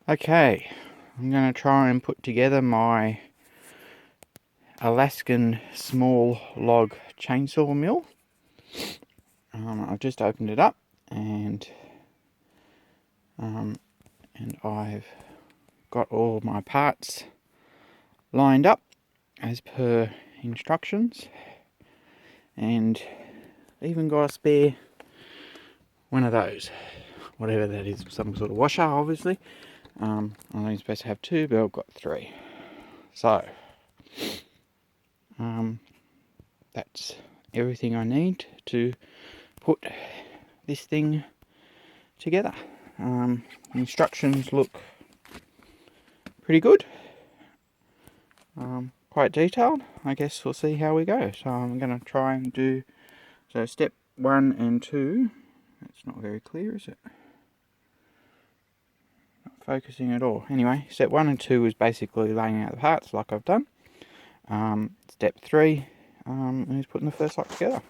Okay, I'm going to try and put together my Alaskan small log chainsaw mill. I've just opened it up and I've got all my parts lined up as per instructions, and even got a spare one of those, whatever that is, some sort of washer obviously. I'm only supposed to have two, but I've got three. So that's everything I need to put this thing together. The instructions look pretty good, quite detailed. I guess we'll see how we go. So I'm going to try and do, so step 1 and 2, it's not very clear, is it? Not focusing at all. Anyway, step 1 and 2 is basically laying out the parts like I've done. Step 3 is putting the first lot together.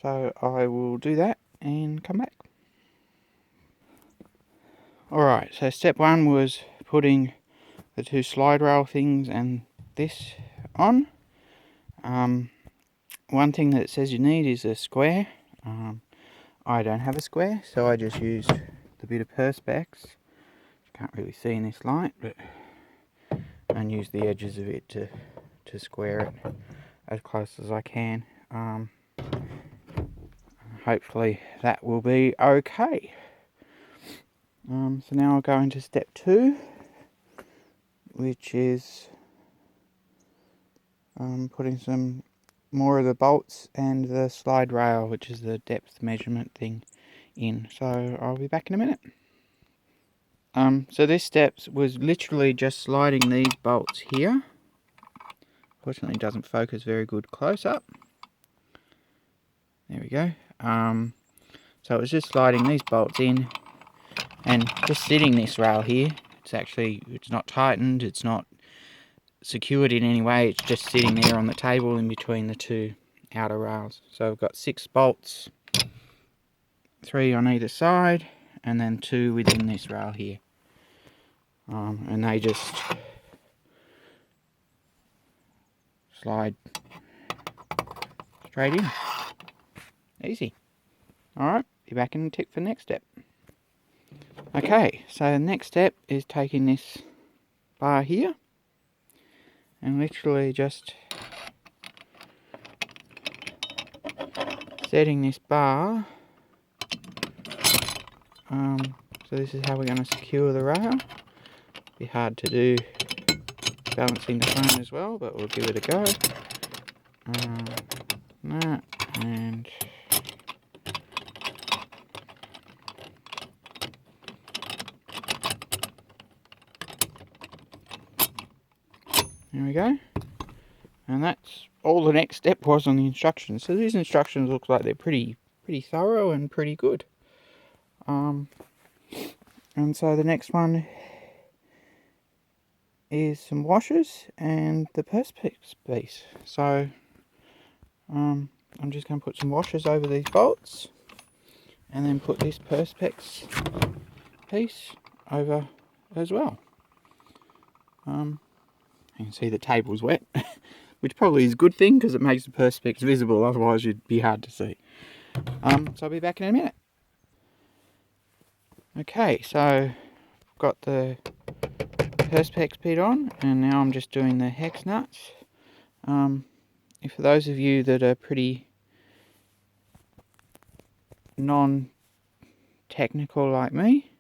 So I will do that and come back. Alright, so step 1 was putting the two slide rail things and this on. One thing that it says you need is a square. I don't have a square, so I just used the bit of perspex. Can't really see in this light, but and use the edges of it to square it as close as I can. Hopefully that will be okay. So now I'll go into step 2, which is putting some more of the bolts and the slide rail, which is the depth measurement thing, in. So I'll be back in a minute. So this step was literally just sliding these bolts here. Fortunately, it doesn't focus very good close up. There we go. So it was just sliding these bolts in and just sitting this rail here. It's not tightened, it's not secured in any way, it's just sitting there on the table in between the two outer rails. So I've got 6 bolts, 3 on either side, and then 2 within this rail here. And they just slide straight in. Easy. Alright, be back in a tick for the next step. Okay, so the next step is taking this bar here and literally just setting this bar. So this is how we're going to secure the rail. Be hard to do balancing the phone as well, but we'll give it a go. That, and there we go. And that's all the next step was on the instructions. So these instructions look like they're pretty thorough and pretty good. And so the next one is some washers and the perspex piece. So I'm just going to put some washers over these bolts and then put this perspex piece over as well. You can see the table's wet, which probably is a good thing because it makes the perspex visible, otherwise you'd be hard to see. So I'll be back in a minute. Okay, so I've got the perspex bit on, and now I'm just doing the hex nuts. For those of you that are pretty non-technical like me,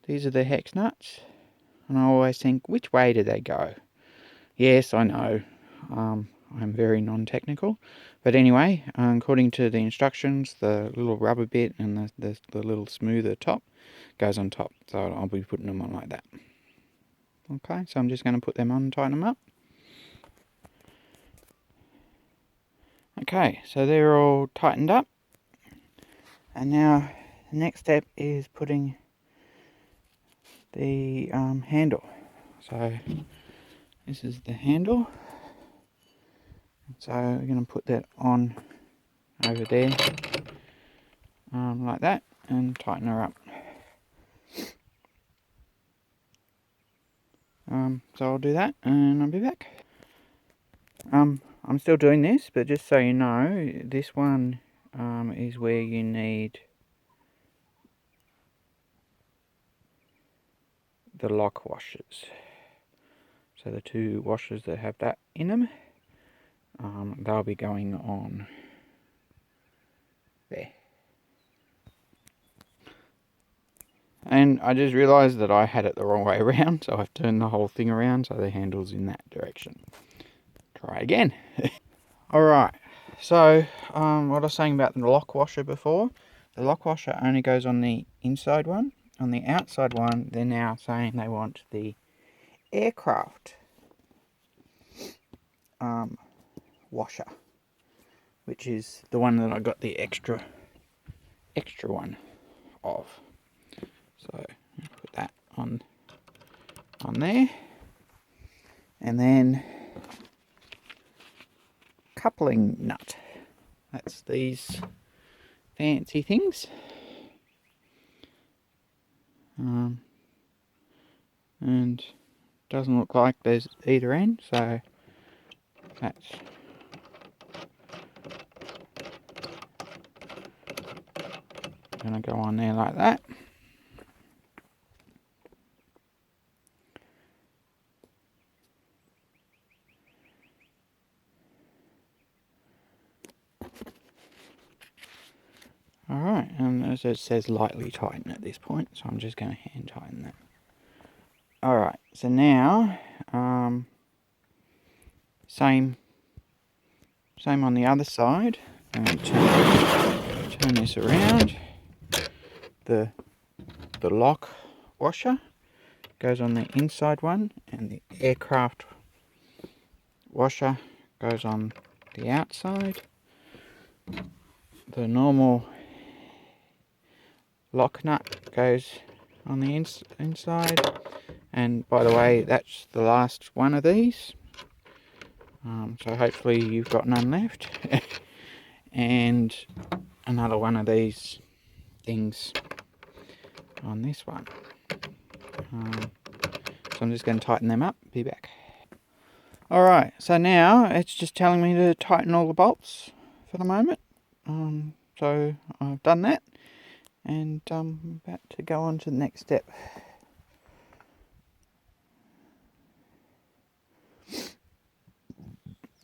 these are the hex nuts, and I always think, which way do they go? Yes, I know, I'm very non-technical, but anyway, according to the instructions, the little rubber bit and the little smoother top goes on top, so I'll be putting them on like that. Okay, so I'm just going to put them on and tighten them up. Okay, so they're all tightened up, and now the next step is putting the handle. So this is the handle, so we're going to put that on over there like that and tighten her up. So I'll do that and I'll be back. I'm still doing this, but just so you know, this one is where you need the lock washers. So the 2 washers that have that in them, they'll be going on there. And I just realised that I had it the wrong way around, so I've turned the whole thing around so the handle's in that direction. Try again. Alright, so what I was saying about the lock washer before, the lock washer only goes on the inside one. On the outside one, they're now saying they want the aircraft washer, which is the one that I got the extra one of. So put that on there, and then coupling nut. That's these fancy things. And doesn't look like there's either end, so that's gonna go on there like that. Alright, and as it says, lightly tighten at this point, so I'm just going to hand tighten that. Alright, so now, same on the other side, and turn this around. The lock washer goes on the inside one, and the aircraft washer goes on the outside. The normal lock nut goes on the inside, and by the way, that's the last one of these, so hopefully you've got none left. And another one of these things on this one, so I'm just going to tighten them up, be back. Alright, so now it's just telling me to tighten all the bolts for the moment, so I've done that, and I'm about to go on to the next step,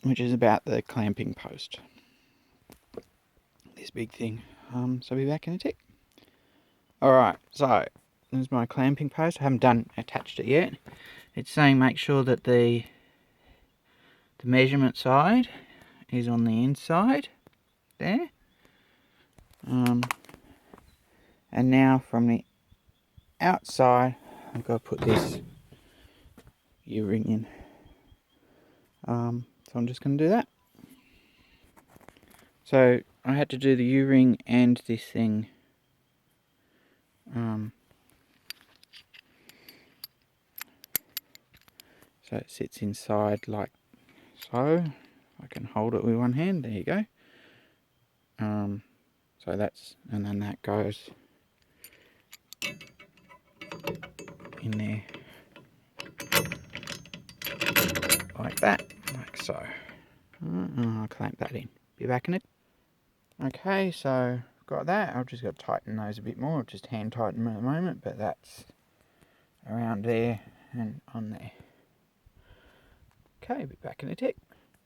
which is about the clamping post, this big thing. So I'll be back in a tick. Alright, so there's my clamping post. I haven't attached it yet. It's saying make sure that the measurement side is on the inside there, and now from the outside I've got to put this U-ring in, so I'm just going to do that. So I had to do the U-ring and this thing so it sits inside like so. I can hold it with one hand, there you go. So that's, and then that goes in there like that, like so. I'll clamp that in, be back in it. Okay, so got that. I've just got to tighten those a bit more. I've just hand tighten them at the moment, but that's around there and on there. Okay, be back in a tick.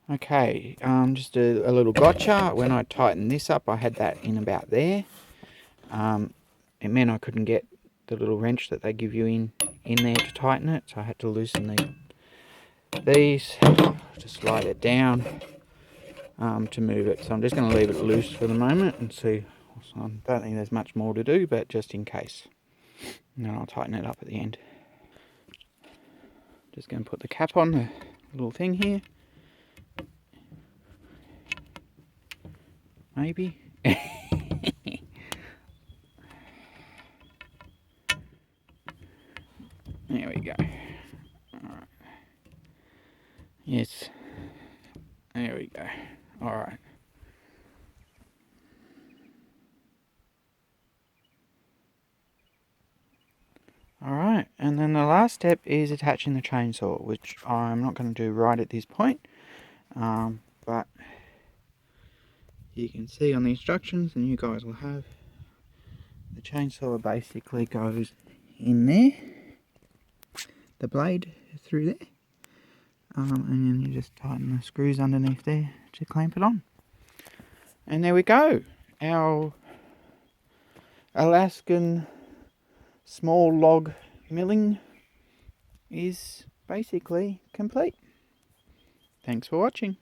Okay, just a little gotcha. When I tightened this up, I had that in about there. It meant I couldn't get the little wrench that they give you in there to tighten it, so I had to loosen these to slide it down to move it. So I'm just going to leave it loose for the moment and see. I don't think there's much more to do, but just in case. And then I'll tighten it up at the end. Just going to put the cap on the little thing here. Maybe. There we go. Alright. Yes. There we go. Alright. Alright, And then the last step is attaching the chainsaw, which I'm not going to do right at this point, but you can see on the instructions, and you guys will have, the chainsaw basically goes in there, the blade through there, and then you just tighten the screws underneath there to clamp it on. And there we go, our Alaskan small log milling is basically complete. Thanks for watching.